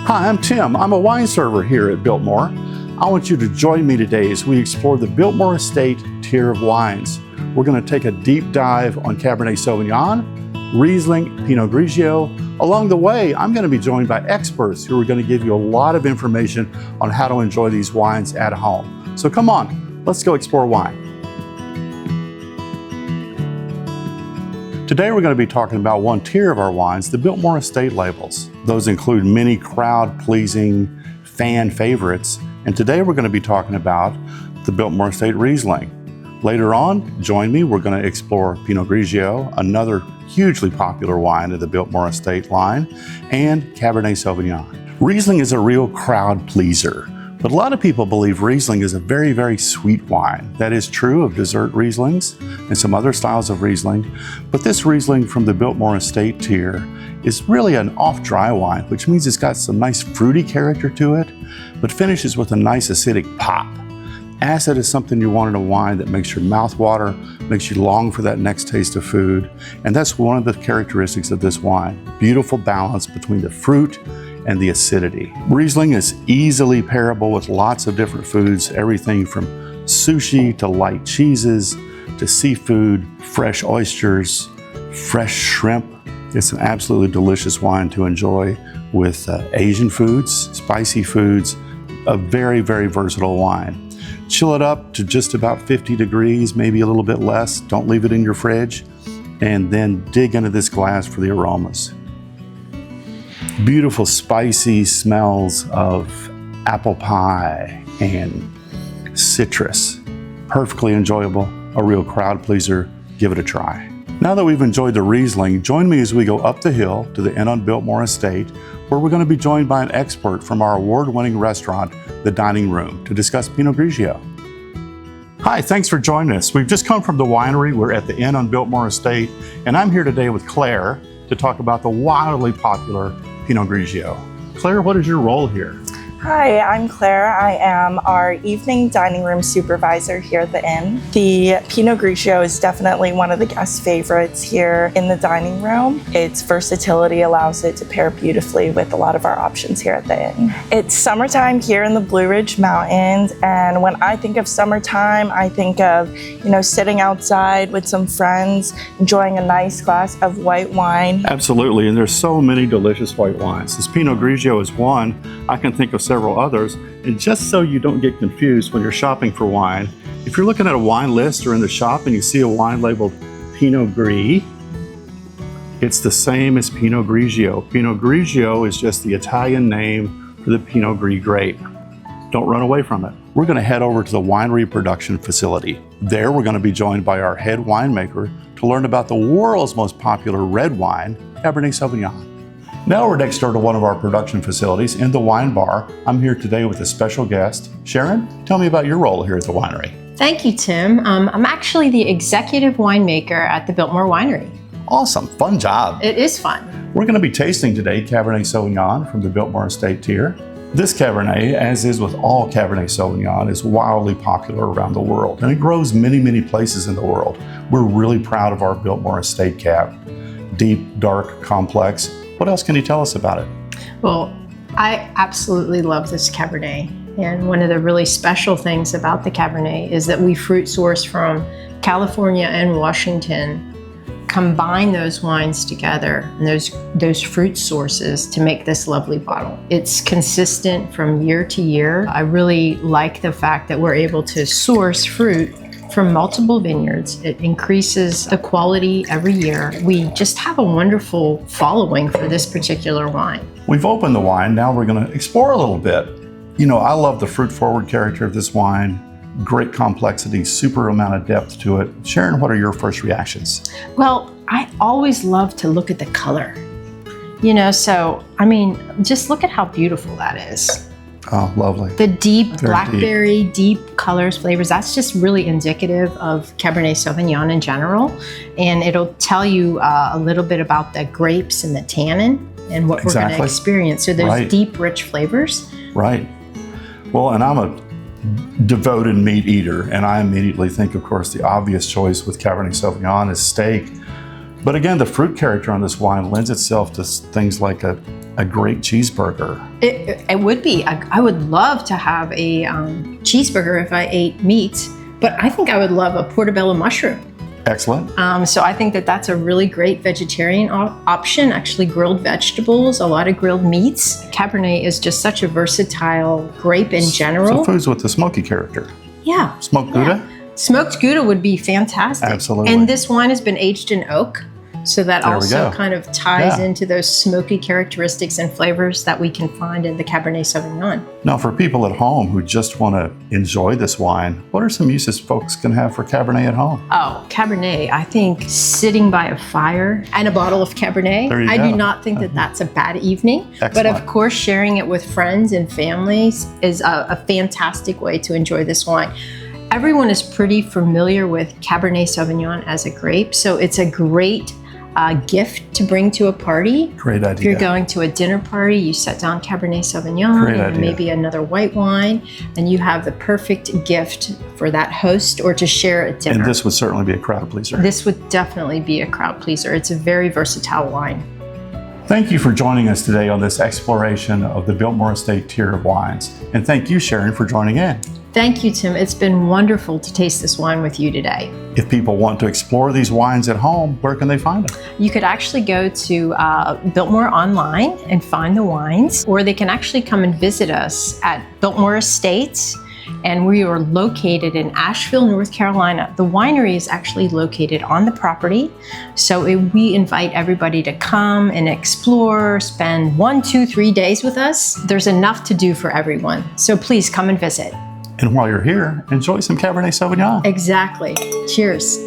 Hi, I'm Tim. I'm a wine server here at Biltmore. I want you to join me today as we explore the Biltmore Estate tier of wines. We're going to take a deep dive on Cabernet Sauvignon, Riesling, Pinot Grigio. Along the way, I'm going to be joined by experts who are going to give you a lot of information on how to enjoy these wines at home. So come on, let's go explore wine. Today we're going to be talking about one tier of our wines, the Biltmore Estate labels. Those include many crowd-pleasing fan favorites, and today we're going to be talking about the Biltmore Estate Riesling. Later on, join me, we're going to explore Pinot Grigio, another hugely popular wine of the Biltmore Estate line, and Cabernet Sauvignon. Riesling is a real crowd pleaser, but a lot of people believe Riesling is a very, very sweet wine. That is true of dessert Rieslings and some other styles of Riesling, but this Riesling from the Biltmore Estate tier is really an off-dry wine, which means it's got some nice fruity character to it, but finishes with a nice acidic pop. Acid is something you want in a wine that makes your mouth water, makes you long for that next taste of food, and that's one of the characteristics of this wine. Beautiful balance between the fruit and the acidity. Riesling is easily pairable with lots of different foods, everything from sushi to light cheeses to seafood, fresh oysters, fresh shrimp. It's an absolutely delicious wine to enjoy with Asian foods, spicy foods, a very, very versatile wine. Chill it up to just about 50 degrees, maybe a little bit less. Don't leave it in your fridge. And then dig into this glass for the aromas. Beautiful spicy smells of apple pie and citrus. Perfectly enjoyable, a real crowd pleaser. Give it a try. Now that we've enjoyed the Riesling, join me as we go up the hill to the Inn on Biltmore Estate, where we're going to be joined by an expert from our award-winning restaurant, The Dining Room, to discuss Pinot Grigio. Hi, thanks for joining us. We've just come from the winery. We're at the Inn on Biltmore Estate, and I'm here today with Claire to talk about the wildly popular Pinot Grigio. Claire, what is your role here? Hi, I'm Claire. I am our evening dining room supervisor here at the inn. The Pinot Grigio is definitely one of the guest favorites here in the dining room. Its versatility allows it to pair beautifully with a lot of our options here at the inn. It's summertime here in the Blue Ridge Mountains, and when I think of summertime, I think of, sitting outside with some friends, enjoying a nice glass of white wine. Absolutely, and there's so many delicious white wines. This Pinot Grigio is one. I can think of several others, and just so you don't get confused when you're shopping for wine, if you're looking at a wine list or in the shop and you see a wine labeled Pinot Gris, it's the same as Pinot Grigio. Pinot Grigio is just the Italian name for the Pinot Gris grape. Don't run away from it. We're going to head over to the winery production facility. There we're going to be joined by our head winemaker to learn about the world's most popular red wine, Cabernet Sauvignon. Now we're next door to one of our production facilities in the wine bar. I'm here today with a special guest. Sharon, tell me about your role here at the winery. Thank you, Tim. I'm actually the executive winemaker at the Biltmore Winery. Awesome, fun job. It is fun. We're going to be tasting today Cabernet Sauvignon from the Biltmore Estate tier. This Cabernet, as is with all Cabernet Sauvignon, is wildly popular around the world, and it grows many, many places in the world. We're really proud of our Biltmore Estate Cab. Deep, dark, complex. What else can you tell us about it? Well, I absolutely love this Cabernet. And one of the really special things about the Cabernet is that we fruit source from California and Washington, combine those wines together and those fruit sources to make this lovely bottle. It's consistent from year to year. I really like the fact that we're able to source fruit from multiple vineyards. It increases the quality every year. We just have a wonderful following for this particular wine. We've opened the wine, now we're going to explore a little bit. I love the fruit-forward character of this wine. Great complexity, super amount of depth to it. Sharon, what are your first reactions? Well, I always love to look at the color. Just look at how beautiful that is. Oh, lovely. The deep Very blackberry, deep colors, flavors, that's just really indicative of Cabernet Sauvignon in general. And it'll tell you a little bit about the grapes and the tannin and what we're going to experience. So there's deep, rich flavors. Right. Well, and I'm a devoted meat eater, and I immediately think, of course, the obvious choice with Cabernet Sauvignon is steak. But again, the fruit character on this wine lends itself to things like a great cheeseburger. It would be. I would love to have a cheeseburger if I ate meat, but I think I would love a portobello mushroom. Excellent. So I think that that's a really great vegetarian option, actually grilled vegetables, a lot of grilled meats. Cabernet is just such a versatile grape in general. So foods with the smoky character. Yeah. Smoked Gouda? Smoked Gouda would be fantastic. Absolutely. And this wine has been aged in oak, so that There we also go. kind of ties Yeah. into those smoky characteristics and flavors that we can find in the Cabernet Sauvignon. Now, for people at home who just want to enjoy this wine, what are some uses folks can have for Cabernet at home? Oh, Cabernet, I think sitting by a fire and a bottle of Cabernet, There you I go. do not think that that's a bad evening. But Excellent. of course, sharing it with friends and families is a fantastic way to enjoy this wine. Everyone is pretty familiar with Cabernet Sauvignon as a grape, so it's a great gift to bring to a party. Great If you're idea. going to a dinner party, you set down Cabernet Sauvignon Great and idea. maybe another white wine, and you have the perfect gift for that host or to share at dinner. And this would certainly be a crowd pleaser. This would definitely be a crowd pleaser. It's a very versatile wine. Thank you for joining us today on this exploration of the Biltmore Estate tier of wines. And thank you, Sharon, for joining in. Thank you, Tim. It's been wonderful to taste this wine with you today. If people want to explore these wines at home, where can they find them? You could actually go to Biltmore online and find the wines, or they can actually come and visit us at Biltmore Estate. And we are located in Asheville, North Carolina. The winery is actually located on the property. So we invite everybody to come and explore, spend 1, 2, 3 days with us. There's enough to do for everyone. So please come and visit. And while you're here, enjoy some Cabernet Sauvignon. Exactly. Cheers.